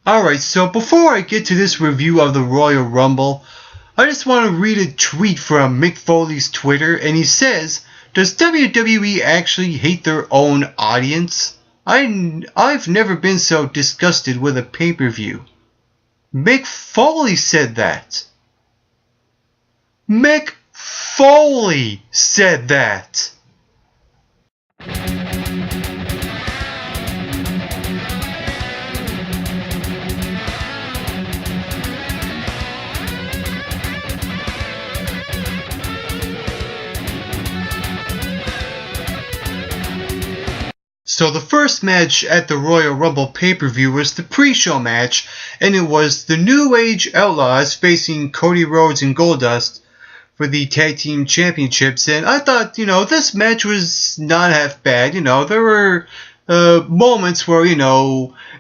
Alright, so before I get to this review of the Royal Rumble, I just want to read a tweet from Mick Foley's Twitter, and he says, "Does WWE actually hate their own audience? I've never been so disgusted with a pay-per-view." Mick Foley said that. Mick Foley said that. So the first match at the Royal Rumble pay-per-view was the pre-show match, and it was the New Age Outlaws facing Cody Rhodes and Goldust for the Tag Team Championships. And I thought, this match was not half bad. There were moments where,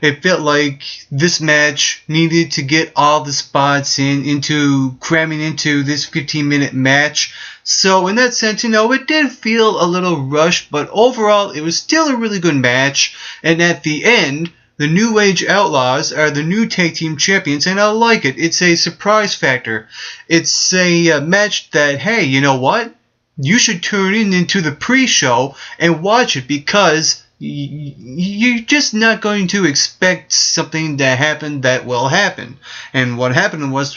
it felt like this match needed to get all the spots cramming into this 15-minute match. So in that sense, it did feel a little rushed, but overall it was still a really good match. And at the end, the New Age Outlaws are the new Tag Team Champions, and I like it. It's a surprise factor. It's a match that, hey, you know what? You should tune into the pre-show and watch it, because you're just not going to expect something to happen that will happen. And what happened was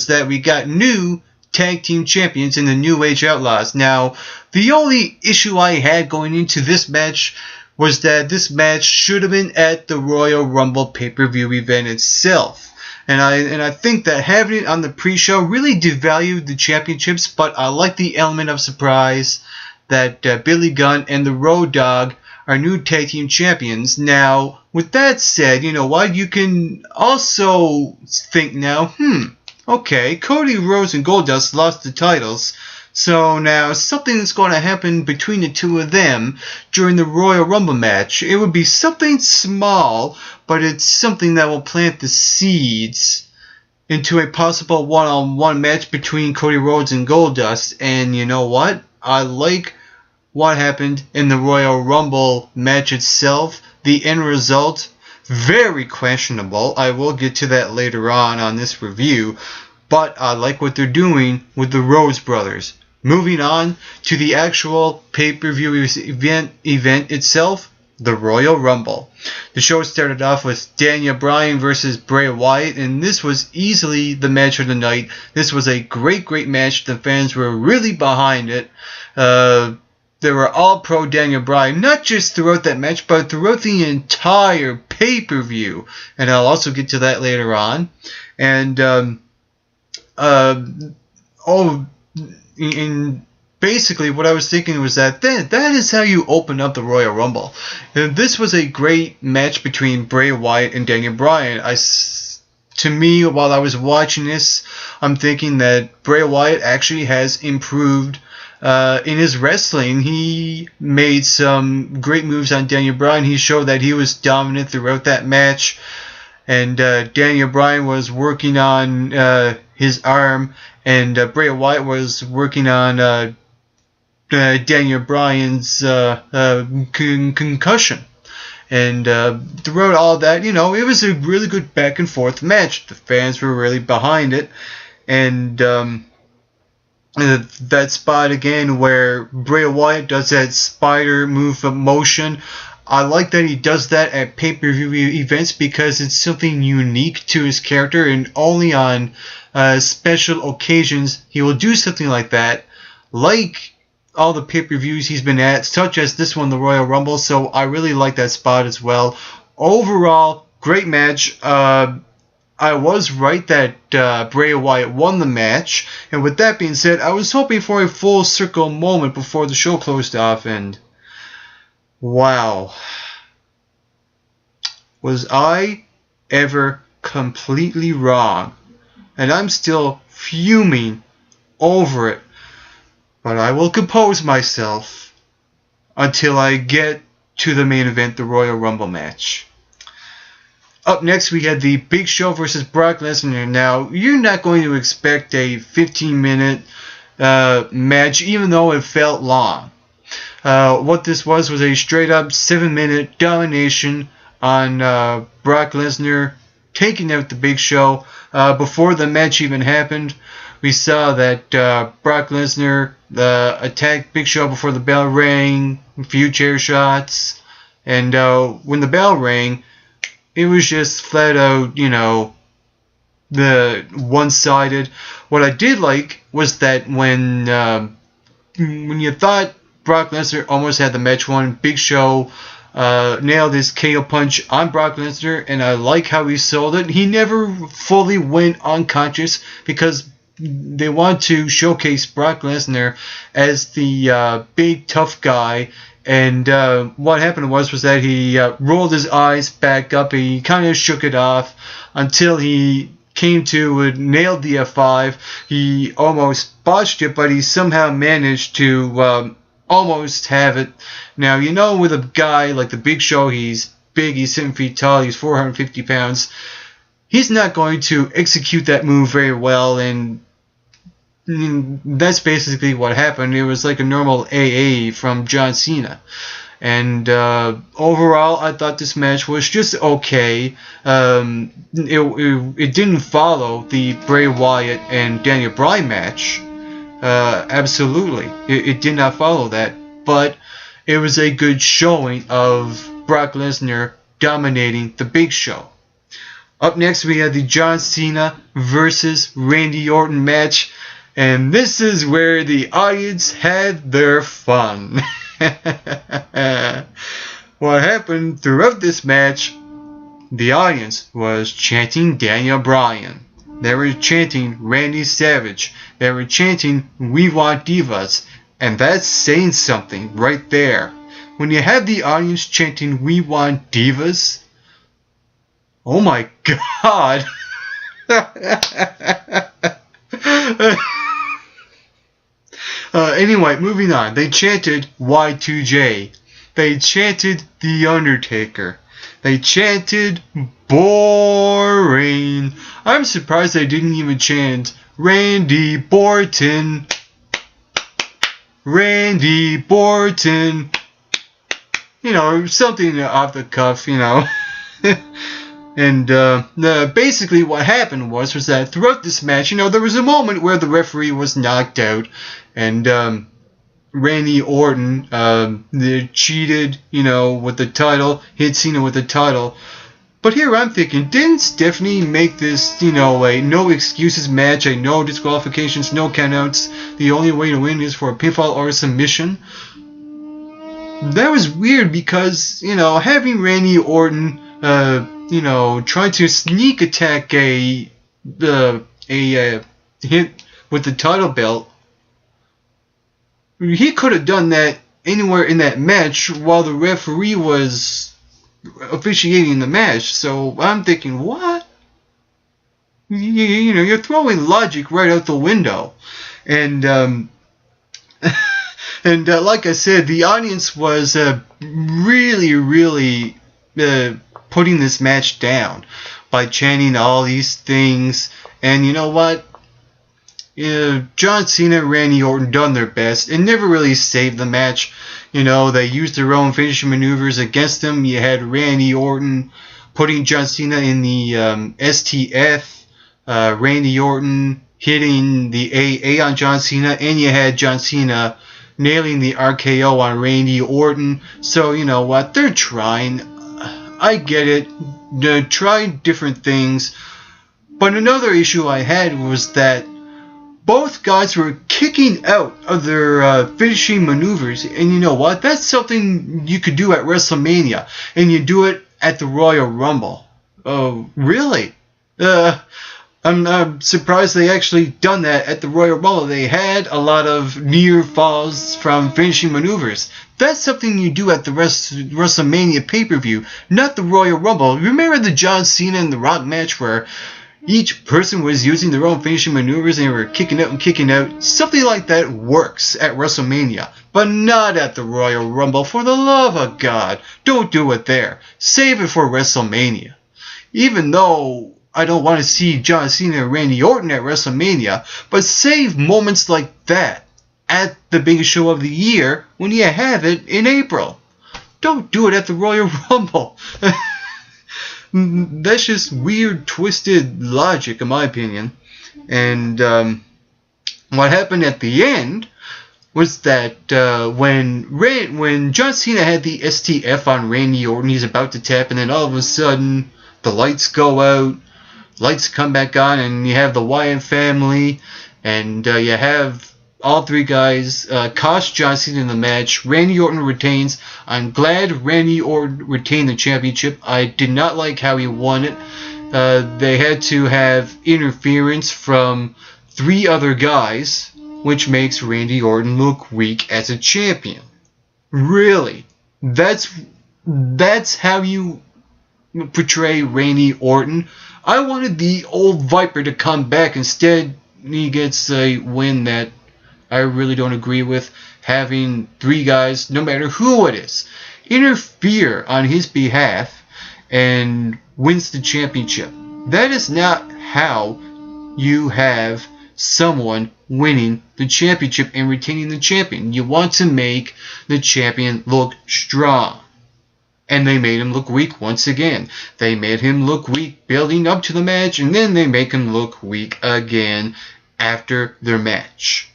that we got new Tag Team Champions in the New Age Outlaws. Now, the only issue I had going into this match was that this match should have been at the Royal Rumble pay-per-view event itself. And I think that having it on the pre-show really devalued the championships, but I like the element of surprise that Billy Gunn and the Road Dogg are new Tag Team Champions. Now, with that said, you can also think now, okay, Cody Rhodes and Goldust lost the titles, so now something is going to happen between the two of them during the Royal Rumble match. It would be something small, but it's something that will plant the seeds into a possible one-on-one match between Cody Rhodes and Goldust. And you know what? I like what happened in the Royal Rumble match itself. The end result, very questionable. I will get to that later on this review, but I like what they're doing with the Rhodes brothers. Moving on to the actual pay-per-view event itself, the Royal Rumble. The show started off with Daniel Bryan versus Bray Wyatt, and this was easily the match of the night. This was a great match. The fans were really behind it. They were all pro Daniel Bryan, not just throughout that match, but throughout the entire pay-per-view. And I'll also get to that later on. And, basically what I was thinking was that is how you open up the Royal Rumble. And this was a great match between Bray Wyatt and Daniel Bryan. To me, while I was watching this, I'm thinking that Bray Wyatt actually has improved in his wrestling. He made some great moves on Daniel Bryan. He showed that he was dominant throughout that match. And Daniel Bryan was working on his arm, and Bray Wyatt was working on Daniel Bryan's concussion. And throughout all that, it was a really good back and forth match. The fans were really behind it. And that spot again where Bray Wyatt does that spider move of motion, I like that he does that at pay-per-view events, because it's something unique to his character, and only on special occasions he will do something like that, like all the pay-per-views he's been at, such as this one, the Royal Rumble. So I really like that spot as well. Overall, great match. I was right that Bray Wyatt won the match, and with that being said, I was hoping for a full circle moment before the show closed off, and wow. Was I ever completely wrong? And I'm still fuming over it, but I will compose myself until I get to the main event, the Royal Rumble match. Up next, we had the Big Show versus Brock Lesnar. Now, you're not going to expect a 15-minute match, even though it felt long. What this was a straight-up 7-minute domination on Brock Lesnar taking out the Big Show. Before the match even happened, we saw that Brock Lesnar attacked Big Show before the bell rang, a few chair shots, and when the bell rang, it was just flat out, the one-sided. What I did like was that when you thought Brock Lesnar almost had the match won, Big Show nailed his KO punch on Brock Lesnar, and I like how he sold it. He never fully went unconscious because they want to showcase Brock Lesnar as the big tough guy. And what happened was that he rolled his eyes back up. He kind of shook it off until he came to and nailed the F5. He almost botched it, but he somehow managed to almost have it. Now, with a guy like the Big Show, he's big, he's 7 feet tall, he's 450 pounds. He's not going to execute that move very well, and that's basically what happened. It was like a normal AA from John Cena. And overall, I thought this match was just okay. It didn't follow the Bray Wyatt and Daniel Bryan match. Absolutely. It did not follow that. But it was a good showing of Brock Lesnar dominating the Big Show. Up next, we had the John Cena versus Randy Orton match. And this is where the audience had their fun. What happened throughout this match, the audience was chanting Daniel Bryan. They were chanting Randy Savage. They were chanting We Want Divas. And that's saying something right there. When you have the audience chanting We Want Divas, oh my God. Anyway, moving on. They chanted Y2J. They chanted The Undertaker. They chanted boring. I'm surprised they didn't even chant Randy Borton. Randy Borton. Something off the cuff, And basically what happened was that throughout this match, there was a moment where the referee was knocked out, and Randy Orton cheated, with the title, hit Cena with the title. But here I'm thinking, didn't Stephanie make this, a no excuses match, a no disqualifications, no countouts, the only way to win is for a pinfall or a submission? That was weird because, having Randy Orton trying to sneak attack a hit with the title belt, he could have done that anywhere in that match while the referee was officiating the match. So I'm thinking, what? You're throwing logic right out the window. And and like I said, the audience was really, really putting this match down by chanting all these things. And you know what? John Cena and Randy Orton done their best and never really saved the match. They used their own finishing maneuvers against them. You had Randy Orton putting John Cena in the STF, Randy Orton hitting the AA on John Cena, and you had John Cena nailing the RKO on Randy Orton. So you know what? They're trying. I get it. They're trying different things. But another issue I had was that both guys were kicking out of their finishing maneuvers. And you know what? That's something you could do at WrestleMania. And you do it at the Royal Rumble. Oh, really? I'm surprised they actually done that at the Royal Rumble. They had a lot of near falls from finishing maneuvers. That's something you do at the WrestleMania pay-per-view, not the Royal Rumble. Remember the John Cena and The Rock match where each person was using their own finishing maneuvers and they were kicking out and kicking out? Something like that works at WrestleMania, but not at the Royal Rumble. For the love of God, don't do it there. Save it for WrestleMania. Even though I don't want to see John Cena and Randy Orton at WrestleMania, but save moments like that at the biggest show of the year when you have it in April. Don't do it at the Royal Rumble. That's just weird, twisted logic, in my opinion. And what happened at the end was that when John Cena had the STF on Randy Orton, he's about to tap, and then all of a sudden the lights go out, lights come back on, and you have the Wyatt family, and you have all three guys cost John Cena in the match. Randy Orton retains. I'm glad Randy Orton retained the championship. I did not like how he won it. They had to have interference from 3 other guys, which makes Randy Orton look weak as a champion. Really? That's how you portray Randy Orton? I wanted the old Viper to come back. Instead, he gets a win that I really don't agree with. Having 3 guys, no matter who it is, interfere on his behalf and wins the championship. That is not how you have someone winning the championship and retaining the champion. You want to make the champion look strong. And they made him look weak once again. They made him look weak building up to the match, and then they make him look weak again after their match.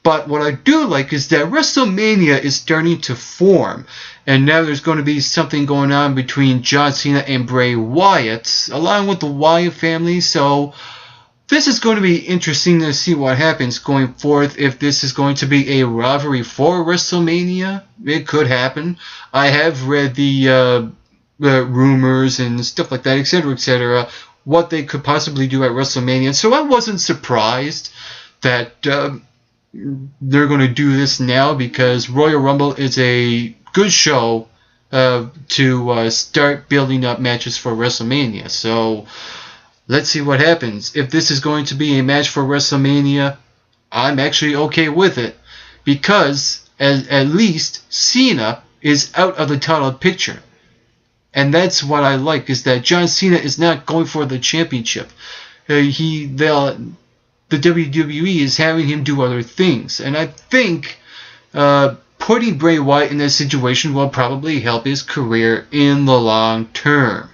But what I do like is that WrestleMania is starting to form. And now there's going to be something going on between John Cena and Bray Wyatt, along with the Wyatt family. So this is going to be interesting to see what happens going forth. If this is going to be a rivalry for WrestleMania, it could happen. I have read the rumors and stuff like that, etc., what they could possibly do at WrestleMania. So I wasn't surprised that they're going to do this now, because Royal Rumble is a good show to start building up matches for WrestleMania. So let's see what happens. If this is going to be a match for WrestleMania, I'm actually okay with it, because at least Cena is out of the title picture. And that's what I like, is that John Cena is not going for the championship. The WWE is having him do other things. And I think putting Bray Wyatt in that situation will probably help his career in the long term,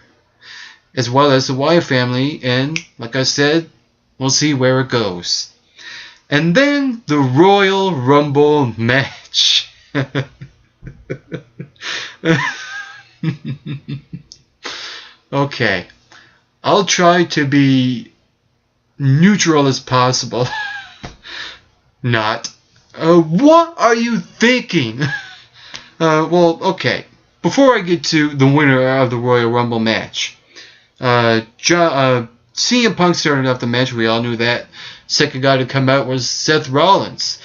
as well as the Wyatt family. And like I said, we'll see where it goes. And then the Royal Rumble match. Okay, I'll try to be neutral as possible. Not. What are you thinking? Well, okay. Before I get to the winner of the Royal Rumble match, CM Punk started off the match. We all knew that. Second guy to come out was Seth Rollins.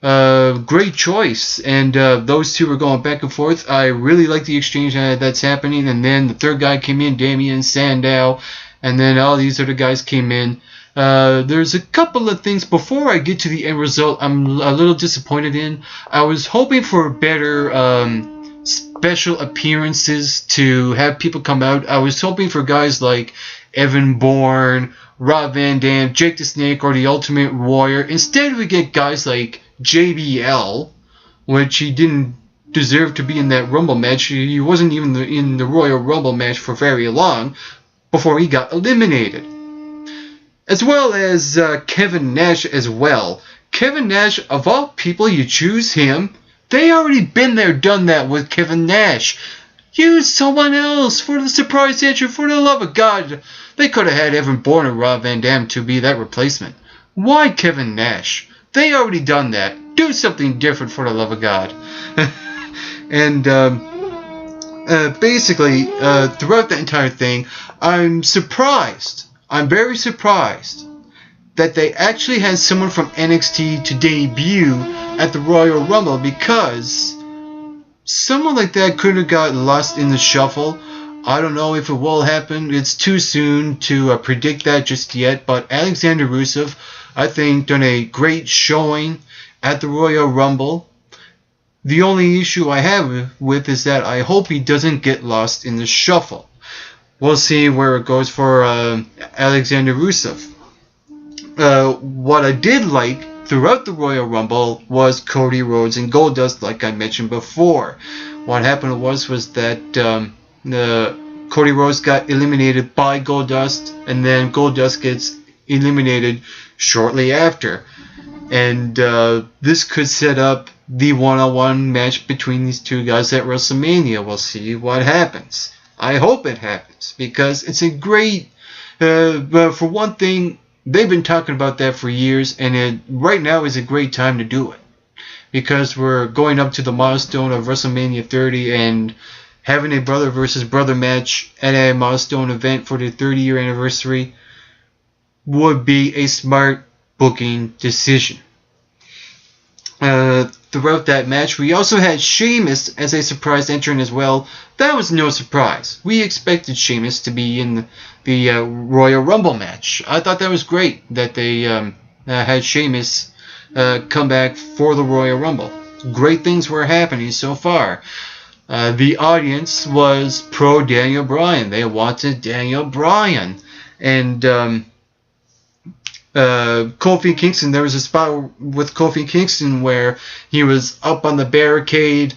Great choice. And those two were going back and forth. I really like the exchange that's happening. And then the third guy came in, Damian Sandow. And then all these other guys came in. There's a couple of things before I get to the end result I'm a little disappointed in. I was hoping for better special appearances to have people come out. I was hoping for guys like Evan Bourne, Rob Van Dam, Jake the Snake, or the Ultimate Warrior. Instead, we get guys like JBL, which he didn't deserve to be in that Rumble match. He wasn't even in the Royal Rumble match for very long before he got eliminated. As well as Kevin Nash as well. Kevin Nash, of all people, you choose him. They already been there, done that with Kevin Nash. Use someone else for the surprise entry, for the love of God. They could have had Evan Bourne or Rob Van Dam to be that replacement. Why Kevin Nash? They already done that. Do something different, for the love of God. And basically, throughout the entire thing, I'm surprised. I'm very surprised that they actually had someone from NXT to debut at the Royal Rumble, because someone like that could have got lost in the shuffle. I don't know if it will happen. It's too soon to predict that just yet. But Alexander Rusev, I think, done a great showing at the Royal Rumble. The only issue I have with is that I hope he doesn't get lost in the shuffle. We'll see where it goes for Alexander Rusev. What I did like throughout the Royal Rumble was Cody Rhodes and Goldust, like I mentioned before. What happened was that Cody Rhodes got eliminated by Goldust, and then Goldust gets eliminated shortly after. And this could set up the one-on-one match between these two guys at WrestleMania. We'll see what happens. I hope it happens, because it's a great... but for one thing, they've been talking about that for years, and right now is a great time to do it. Because we're going up to the milestone of WrestleMania 30, and having a brother versus brother match at a milestone event for the 30-year anniversary would be a smart booking decision. Throughout that match, we also had Sheamus as a surprise entrant as well. That was no surprise. We expected Sheamus to be in the Royal Rumble match. I thought that was great that they had Sheamus come back for the Royal Rumble. Great things were happening so far. The audience was pro Daniel Bryan. They wanted Daniel Bryan. And Kofi Kingston, there was a spot with Kofi Kingston where he was up on the barricade.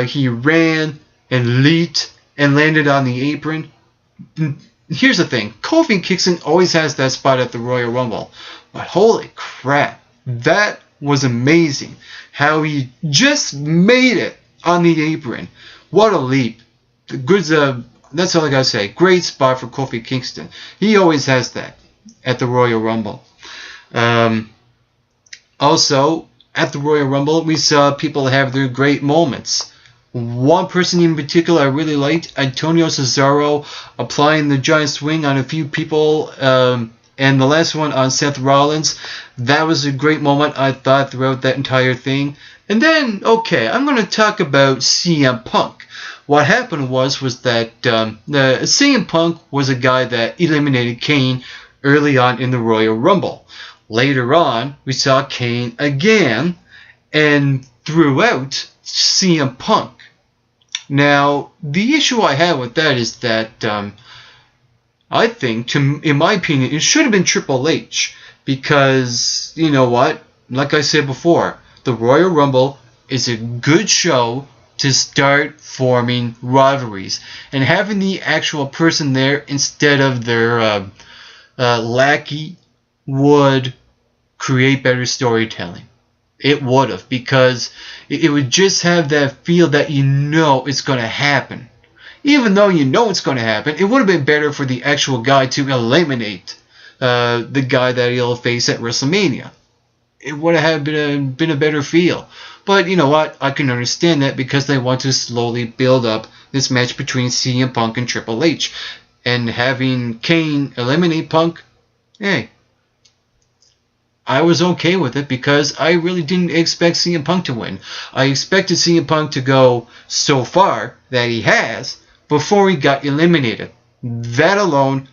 He ran and leaped and landed on the apron. Here's the thing. Kofi Kingston always has that spot at the Royal Rumble. But holy crap. That was amazing. How he just made it on the apron. What a leap. That's all I gotta say. Great spot for Kofi Kingston. He always has that at the Royal Rumble. Also, at the Royal Rumble, we saw people have their great moments. One person in particular I really liked, Antonio Cesaro, applying the giant swing on a few people, and the last one on Seth Rollins. That was a great moment, I thought, throughout that entire thing. And then, okay, I'm going to talk about CM Punk. What happened was that CM Punk was a guy that eliminated Kane early on in the Royal Rumble. Later on, we saw Kane again, and throughout CM Punk. Now, the issue I have with that is that I think, in my opinion, it should have been Triple H. Because, you know what? Like I said before, the Royal Rumble is a good show to start forming rivalries. And having the actual person there instead of their lackey would create better storytelling. It would have, because it would just have that feel that you know it's going to happen. Even though you know it's going to happen, it would have been better for the actual guy to eliminate the guy that he'll face at WrestleMania. It would have been a better feel. But you know what? I can understand that because they want to slowly build up this match between CM Punk and Triple H. And having Kane eliminate Punk, hey, I was okay with it because I really didn't expect CM Punk to win. I expected CM Punk to go so far that he has before he got eliminated. That alone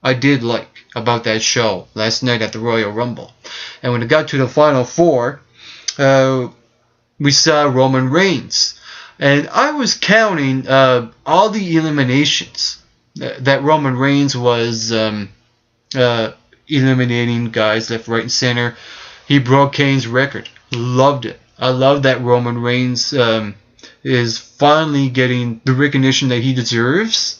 I did like about that show last night at the Royal Rumble. And when it got to the Final Four, we saw Roman Reigns. And I was counting all the eliminations that Roman Reigns was eliminating guys left, right, and center. He broke Kane's record. Loved it. I love that Roman Reigns is finally getting the recognition that he deserves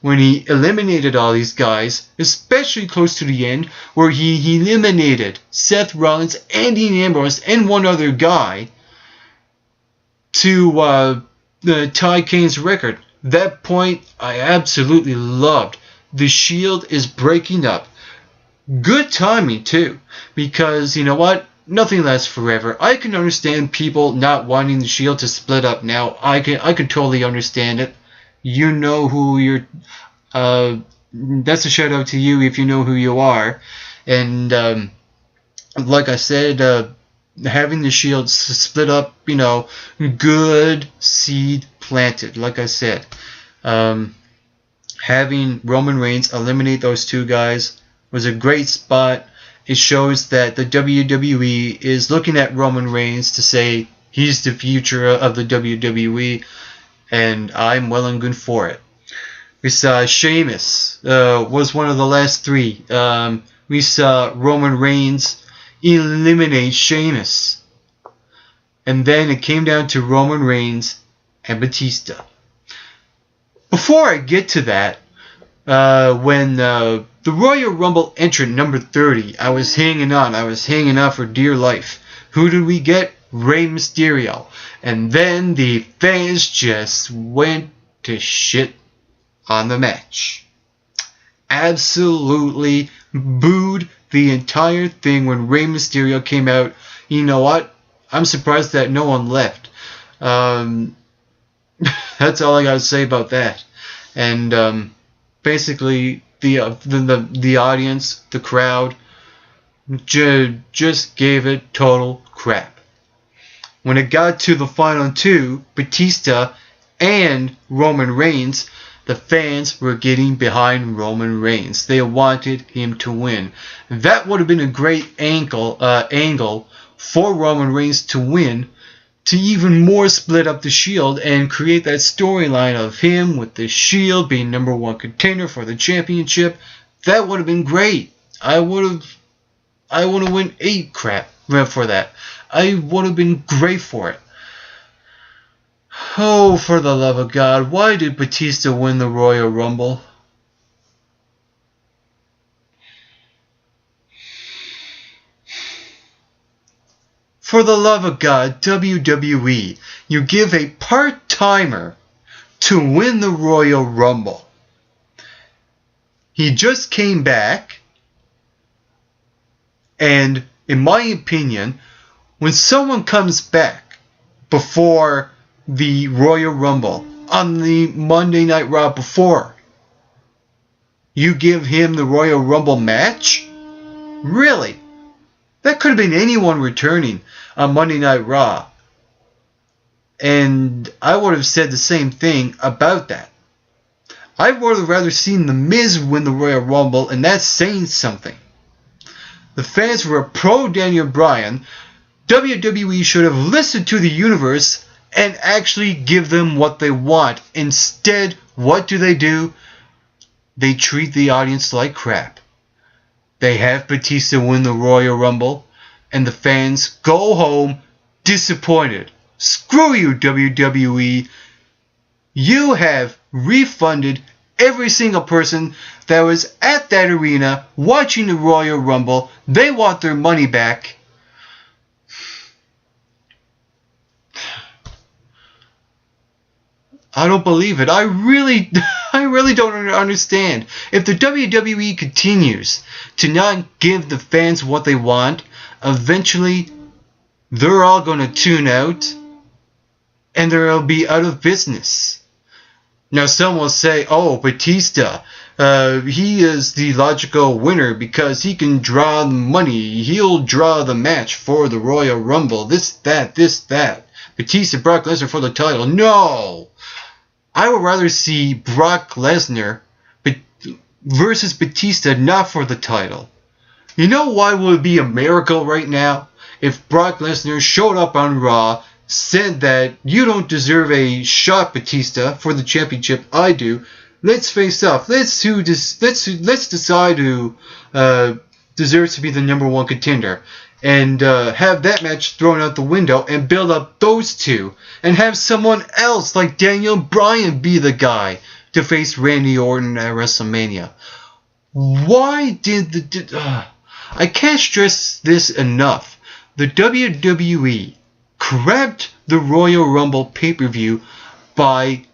when he eliminated all these guys, especially close to the end, where he eliminated Seth Rollins and Dean Ambrose and one other guy to tie Kane's record. That point I absolutely loved. The Shield is breaking up. Good timing too, because you know what? Nothing lasts forever. I can understand people not wanting the Shield to split up now. I can totally understand it. You know who you're. That's a shout out to you if you know who you are. And like I said, having the Shield split up, you know, good seed planted. Like I said, having Roman Reigns eliminate those two guys was a great spot. It shows that the WWE is looking at Roman Reigns to say he's the future of the WWE, and I'm well and good for it. We saw Sheamus was one of the last three. We saw Roman Reigns eliminate Sheamus. And then it came down to Roman Reigns and Batista. Before I get to that, when the Royal Rumble entrant number 30, I was hanging on for dear life. Who did we get? Rey Mysterio. And then the fans just went to shit on the match. Absolutely booed the entire thing when Rey Mysterio came out. You know what? I'm surprised that no one left. That's all I gotta say about that. And basically, the audience, the crowd, just gave it total crap. When it got to the final two, Batista and Roman Reigns, the fans were getting behind Roman Reigns. They wanted him to win. That would have been a great angle for Roman Reigns to win, to even more split up the Shield and create that storyline of him with the Shield being number one contender for the championship. That would have been great. I would have went ape crap for that. I would have been great for it. Oh, for the love of God, why did Batista win the Royal Rumble? For the love of God, WWE, you give a part-timer to win the Royal Rumble. He just came back, and in my opinion, when someone comes back before the Royal Rumble on the Monday Night Raw before, you give him the Royal Rumble match? Really? That could have been anyone returning on Monday Night Raw. And I would have said the same thing about that. I would have rather seen The Miz win the Royal Rumble, and that's saying something. The fans were pro Daniel Bryan. WWE should have listened to the universe and actually give them what they want. Instead, what do? They treat the audience like crap. They have Batista win the Royal Rumble, and the fans go home disappointed. Screw you, WWE. You have refunded every single person that was at that arena watching the Royal Rumble. They want their money back. I don't believe it. I really don't understand. If the WWE continues to not give the fans what they want, eventually they're all going to tune out and they'll be out of business. Now some will say, oh, Batista, he is the logical winner because he can draw the money. He'll draw the match for the Royal Rumble. This, that. Batista, Brock Lesnar for the title. No! I would rather see Brock Lesnar versus Batista not for the title. You know why would be a miracle right now? If Brock Lesnar showed up on Raw, said that you don't deserve a shot, Batista, for the championship. I do. Let's face off. Let's decide who deserves to be the number one contender. And have that match thrown out the window and build up those two. And have someone else like Daniel Bryan be the guy to face Randy Orton at WrestleMania. Why did I can't stress this enough. The WWE crapped the Royal Rumble pay-per-view by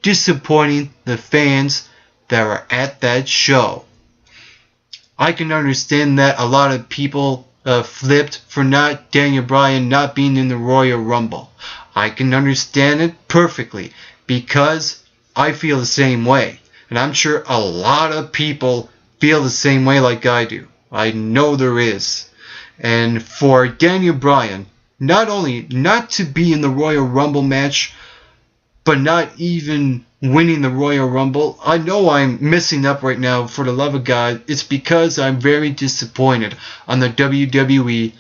disappointing the fans that were at that show. I can understand that a lot of people flipped for Daniel Bryan not being in the Royal Rumble. I can understand it perfectly because I feel the same way. And I'm sure a lot of people feel the same way like I do. I know there is. And for Daniel Bryan, not only not to be in the Royal Rumble match, but not even winning the Royal Rumble. I know I'm messing up right now, for the love of God. It's because I'm very disappointed on the WWE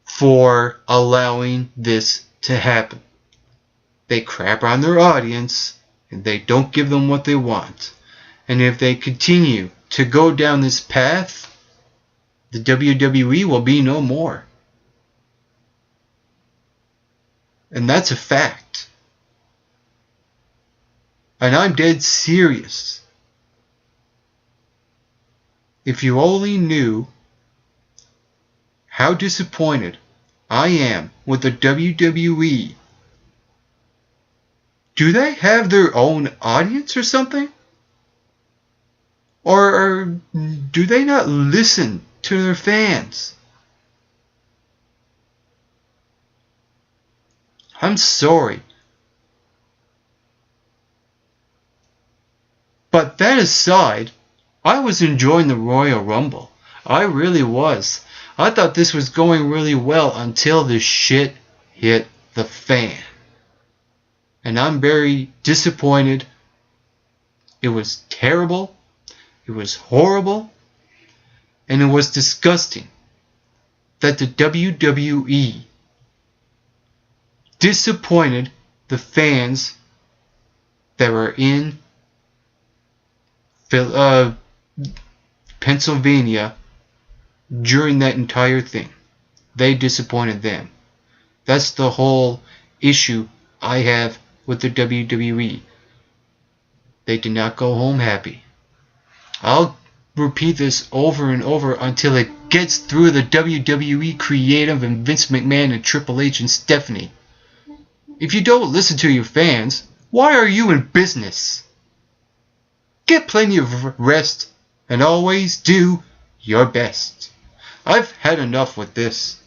for allowing this to happen. They crap on their audience, and they don't give them what they want. And if they continue to go down this path, the WWE will be no more. And that's a fact. And I'm dead serious. If you only knew how disappointed I am with the WWE. Do they have their own audience or something? Or do they not listen to their fans? I'm sorry. But that aside, I was enjoying the Royal Rumble. I really was. I thought this was going really well until the shit hit the fan. And I'm very disappointed. It was terrible. It was horrible. And it was disgusting that the WWE disappointed the fans that were in Pennsylvania during that entire thing. They disappointed them. That's the whole issue I have with the WWE. They did not go home happy. I'll repeat this over and over until it gets through the WWE creative and Vince McMahon and Triple H and Stephanie. If you don't listen to your fans, why are you in business? Get plenty of rest and always do your best. I've had enough with this.